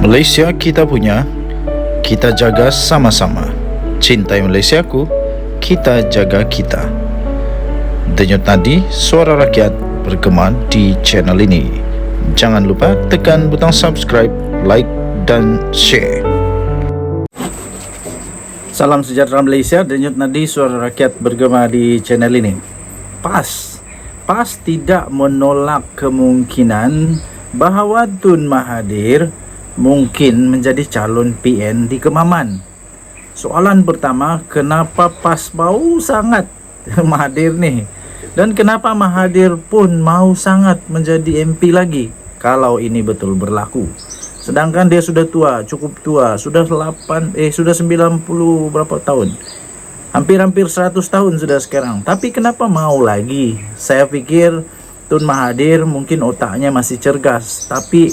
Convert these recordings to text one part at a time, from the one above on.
Malaysia kita punya, kita jaga sama-sama. Cintai Malaysiaku, kita jaga kita. Denyut nadi suara rakyat bergema di channel ini. Jangan lupa tekan butang subscribe, like dan share. Salam sejahtera Malaysia, denyut nadi suara rakyat bergema di channel ini. PAS tidak menolak kemungkinan bahawa Tun Mahathir mungkin menjadi calon PN di Kemaman. Soalan pertama, kenapa PAS mau sangat Mahathir ni? Dan kenapa Mahathir pun mau sangat menjadi MP lagi kalau ini betul berlaku? Sedangkan dia sudah tua, cukup tua, sudah 90 berapa tahun? Hampir 100 tahun sudah sekarang. Tapi kenapa mau lagi? Saya pikir Tun Mahathir mungkin otaknya masih cergas, tapi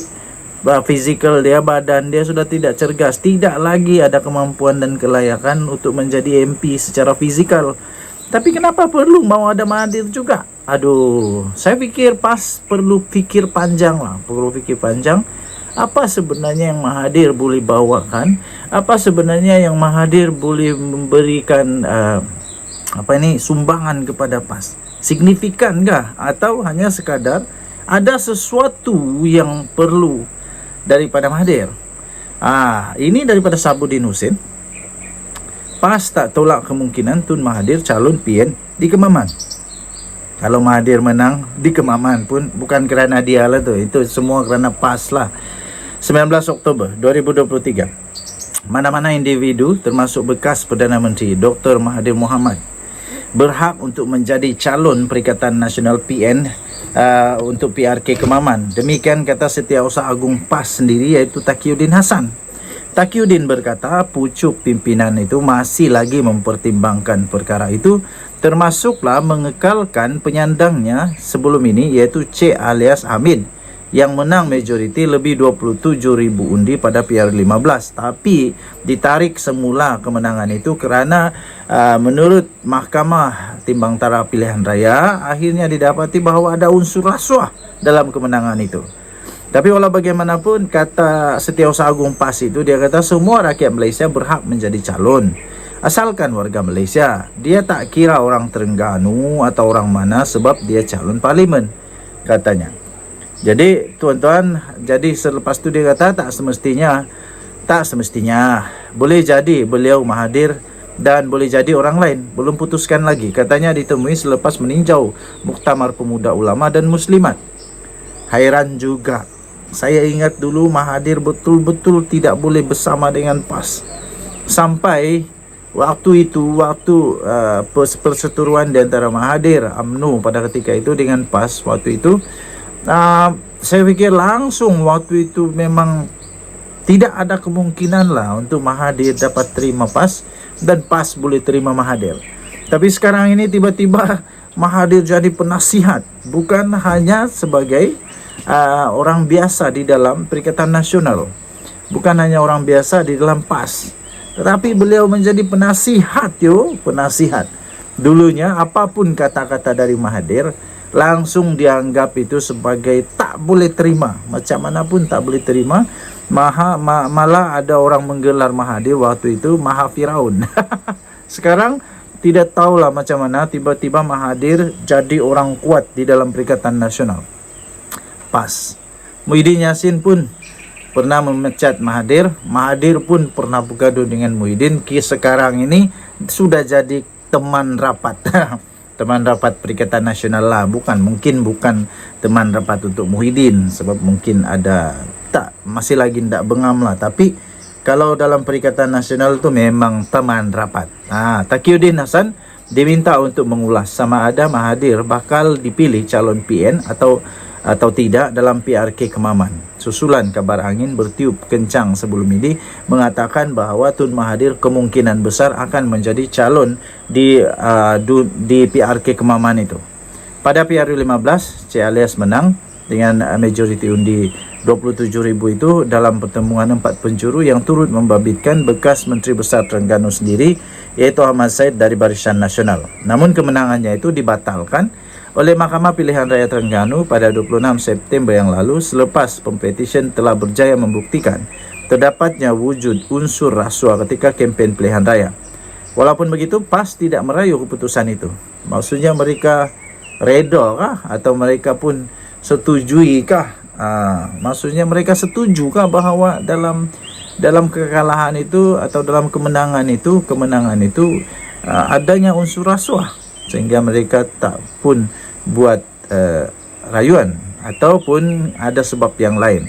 fizikal dia, badan dia sudah tidak cergas, tidak lagi ada kemampuan dan kelayakan untuk menjadi MP secara fizikal. Tapi kenapa perlu mau ada Mahathir juga? Aduh, saya pikir PAS perlu fikir panjang lah, perlu fikir panjang. Apa sebenarnya yang Mahathir boleh bawakan? Apa sebenarnya yang Mahathir boleh memberikan sumbangan kepada PAS? Signifikankah atau hanya sekadar ada sesuatu yang perlu daripada Mahathir? Ini daripada Sabudin Husin. PAS tak tolak kemungkinan Tun Mahathir calon PN di Kemaman. Kalau Mahathir menang di Kemaman pun bukan kerana dia lah tu, itu semua kerana PAS lah. 19 Oktober 2023, mana-mana individu termasuk bekas Perdana Menteri Dr. Mahathir Mohamad berhak untuk menjadi calon Perikatan Nasional PN untuk PRK Kemaman. Demikian kata Setiausaha Agung PAS sendiri, iaitu Taqiyuddin Hassan. Taqiyuddin berkata pucuk pimpinan itu masih lagi mempertimbangkan perkara itu, termasuklah mengekalkan penyandangnya sebelum ini, iaitu Cik alias Hamid, yang menang majoriti lebih 27,000 undi pada PR15. Tapi ditarik semula kemenangan itu kerana menurut Mahkamah Timbang Tara Pilihan Raya akhirnya didapati bahawa ada unsur rasuah dalam kemenangan itu. Tapi walau bagaimanapun, kata Setiausaha Agung PAS itu, dia kata semua rakyat Malaysia berhak menjadi calon asalkan warga Malaysia. Dia tak kira orang Terengganu atau orang mana sebab dia calon parlimen, katanya. Jadi tuan-tuan, jadi selepas tu dia kata tak semestinya boleh jadi beliau Mahathir dan boleh jadi orang lain, belum putuskan lagi. Katanya ditemui selepas meninjau Muktamar Pemuda Ulama dan Muslimat. Hairan juga, saya ingat dulu Mahathir betul-betul tidak boleh bersama dengan PAS. Sampai waktu perseteruan di antara Mahathir, UMNO pada ketika itu dengan PAS waktu itu, saya fikir langsung waktu itu memang tidak ada kemungkinan lah untuk Mahathir dapat terima PAS dan PAS boleh terima Mahathir. Tapi sekarang ini tiba-tiba Mahathir jadi penasihat, bukan hanya sebagai orang biasa di dalam Perikatan Nasional, bukan hanya orang biasa di dalam PAS, tetapi beliau menjadi penasihat. Penasihat. Dulunya apapun kata-kata dari Mahathir langsung dianggap itu sebagai tak boleh terima, macam mana pun tak boleh terima. Malah ada orang menggelar Mahathir waktu itu Maha Firaun. Sekarang tidak tahulah macam mana tiba-tiba Mahathir jadi orang kuat di dalam Perikatan Nasional PAS. Muhyiddin Yassin pun pernah memecat Mahathir. Mahathir pun pernah bergaduh dengan Muhyiddin. Sekarang ini sudah jadi teman rapat. Teman rapat Perikatan Nasional lah, bukan teman rapat untuk Muhyiddin, sebab mungkin ada masih lagi tidak bengam lah. Tapi kalau dalam Perikatan Nasional tu memang teman rapat. Taqiyuddin Hassan diminta untuk mengulas sama ada Mahathir bakal dipilih calon PN atau tidak dalam PRK Kemaman. Susulan kabar angin bertiup kencang sebelum ini mengatakan bahawa Tun Mahathir kemungkinan besar akan menjadi calon di PRK Kemaman itu. Pada PR15, Cik alias menang dengan majoriti undi 27,000 itu dalam pertemuan 4 penjuru yang turut membabitkan bekas Menteri Besar Terengganu sendiri, iaitu Ahmad Said dari Barisan Nasional. Namun kemenangannya itu dibatalkan oleh Mahkamah Pilihan Raya Terengganu pada 26 September yang lalu selepas pempetisen telah berjaya membuktikan terdapatnya wujud unsur rasuah ketika kempen pilihan raya. Walaupun begitu, PAS tidak merayu keputusan itu. Maksudnya mereka reda kah atau mereka pun setujui kah? Maksudnya mereka setuju kah bahawa dalam kekalahan itu atau dalam kemenangan itu adanya unsur rasuah, sehingga mereka tak pun buat rayuan ataupun ada sebab yang lain.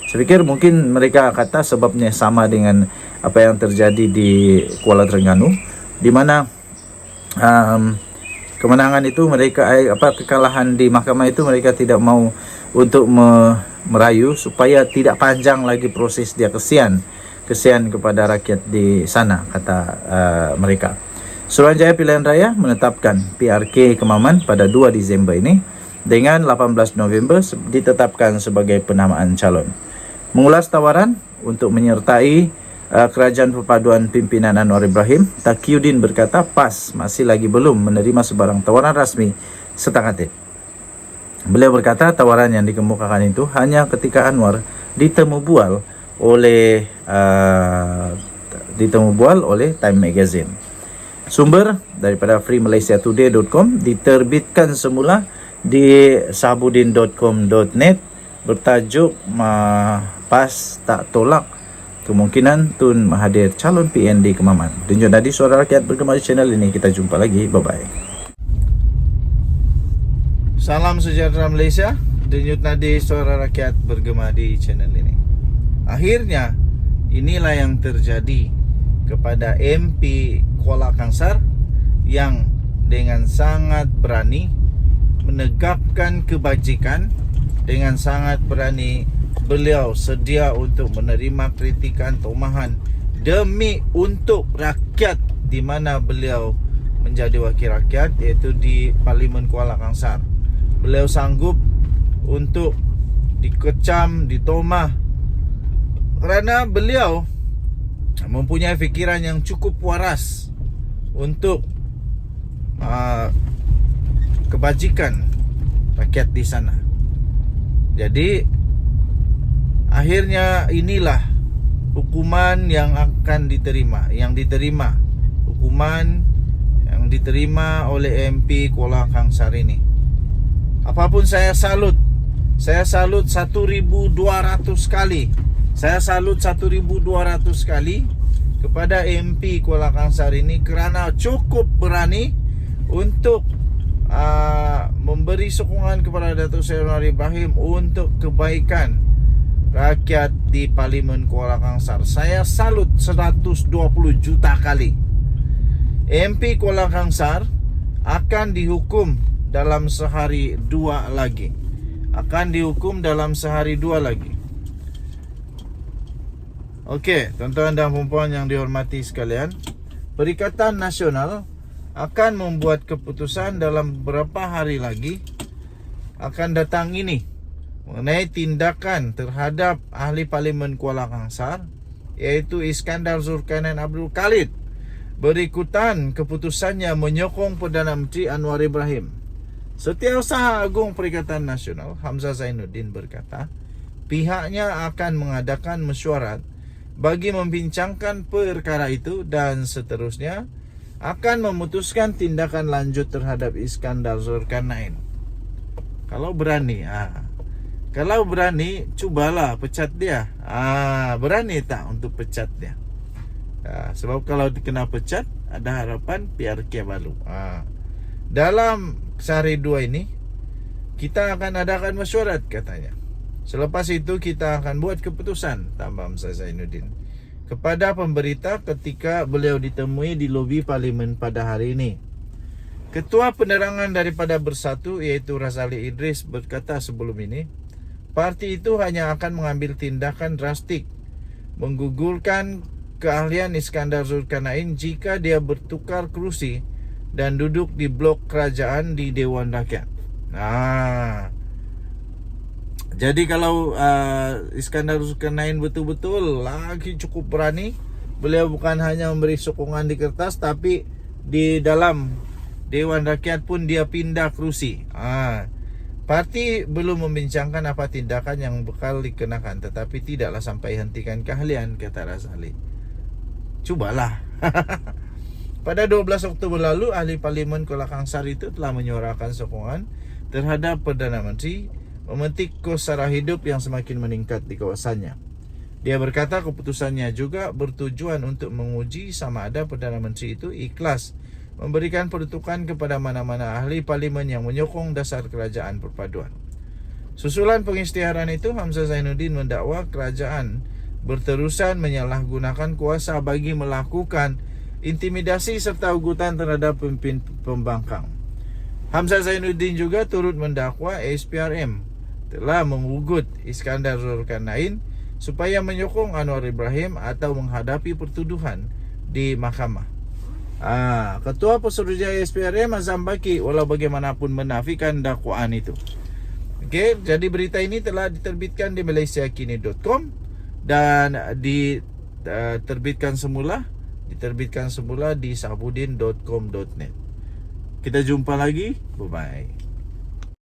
Saya fikir mungkin mereka kata sebabnya sama dengan apa yang terjadi di Kuala Terengganu, di mana kemenangan itu kekalahan di mahkamah itu mereka tidak mau untuk merayu supaya tidak panjang lagi proses dia. Kesian kepada rakyat di sana, kata mereka. Suruhanjaya Pilihan Raya menetapkan PRK Kemaman pada 2 Disember ini dengan 18 November ditetapkan sebagai penamaan calon. Mengulas tawaran untuk menyertai Kerajaan Perpaduan Pimpinan Anwar Ibrahim, Taqiyuddin berkata PAS masih lagi belum menerima sebarang tawaran rasmi setengah hati. Beliau berkata tawaran yang dikemukakan itu hanya ketika Anwar ditemu bual oleh Time Magazine. Sumber daripada freemalaysiatoday.com, diterbitkan semula di sahabudin.com.net, bertajuk PAS tak tolak kemungkinan Tun Mahathir calon PND Kemaman. Denyut nadi Suara Rakyat bergema di channel ini. Kita jumpa lagi. Bye-bye. Salam sejahtera Malaysia. Denyut nadi Suara Rakyat bergema di channel ini. Akhirnya inilah yang terjadi kepada MP Kuala Kangsar yang dengan sangat berani menegakkan kebajikan, dengan sangat berani beliau sedia untuk menerima kritikan, tomahan demi untuk rakyat di mana beliau menjadi wakil rakyat, iaitu di Parlimen Kuala Kangsar. Beliau sanggup untuk dikecam, ditomah kerana beliau mempunyai fikiran yang cukup waras untuk kebajikan rakyat di sana. Jadi akhirnya inilah hukuman yang akan diterima, hukuman yang diterima oleh MP Kuala Kangsar ini. Apapun saya salut 1,200 kali. Saya salut 1,200 kali kepada MP Kuala Kangsar ini kerana cukup berani untuk memberi sokongan kepada Datuk Seri Anwar Ibrahim untuk kebaikan rakyat di Parlimen Kuala Kangsar. Saya salut 120 juta kali. MP Kuala Kangsar akan dihukum dalam sehari dua lagi. Okey, tuan-tuan dan puan-puan yang dihormati sekalian, Perikatan Nasional akan membuat keputusan dalam beberapa hari lagi akan datang ini mengenai tindakan terhadap ahli Parlimen Kuala Kangsar, iaitu Iskandar Zulkarnain Abdul Khalid. Berikutan keputusannya menyokong Perdana Menteri Anwar Ibrahim. Setiausaha Agung Perikatan Nasional Hamzah Zainuddin berkata pihaknya akan mengadakan mesyuarat bagi membincangkan perkara itu dan seterusnya akan memutuskan tindakan lanjut terhadap Iskandar Zulkarnain. Kalau berani, cubalah pecat dia. Berani tak untuk pecat dia? Sebab kalau kena pecat, ada harapan PRK baru. Dalam sehari dua ini, kita akan adakan mesyuarat katanya. Selepas itu kita akan buat keputusan, tambah Hamzah Zainuddin, kepada pemberita ketika beliau ditemui di lobi Parlimen pada hari ini. Ketua Penerangan daripada Bersatu, iaitu Razali Idris, berkata sebelum ini, parti itu hanya akan mengambil tindakan drastik, menggugurkan keahlian Iskandar Zulkarnain jika dia bertukar kerusi dan duduk di blok kerajaan di Dewan Rakyat. Jadi kalau Iskandar Zulkarnain betul-betul lagi cukup berani, beliau bukan hanya memberi sokongan di kertas, tapi di dalam Dewan Rakyat pun dia pindah kerusi. Parti belum membincangkan apa tindakan yang bakal dikenakan, tetapi tidaklah sampai hentikan keahlian, kata Razali. Cubalah. Pada 12 Oktober lalu, ahli Parlimen Kuala Kangsar itu telah menyuarakan sokongan terhadap Perdana Menteri memetik kos sara hidup yang semakin meningkat di kawasannya. Dia berkata keputusannya juga bertujuan untuk menguji sama ada Perdana Menteri itu ikhlas memberikan peruntukan kepada mana-mana ahli parlimen yang menyokong dasar kerajaan perpaduan. Susulan pengisytiharan itu, Hamzah Zainuddin mendakwa kerajaan berterusan menyalahgunakan kuasa bagi melakukan intimidasi serta ugutan terhadap pemimpin pembangkang. Hamzah Zainuddin juga turut mendakwa SPRM telah mengugut Iskandar Zulkarnain supaya menyokong Anwar Ibrahim atau menghadapi pertuduhan di mahkamah. Ketua Pesuruhjaya SPRM Azam Baki walau bagaimanapun menafikan dakwaan itu. Okey, jadi berita ini telah diterbitkan di malaysiakini.com dan diterbitkan semula di sabudin.com.net. Kita jumpa lagi. Bye bye.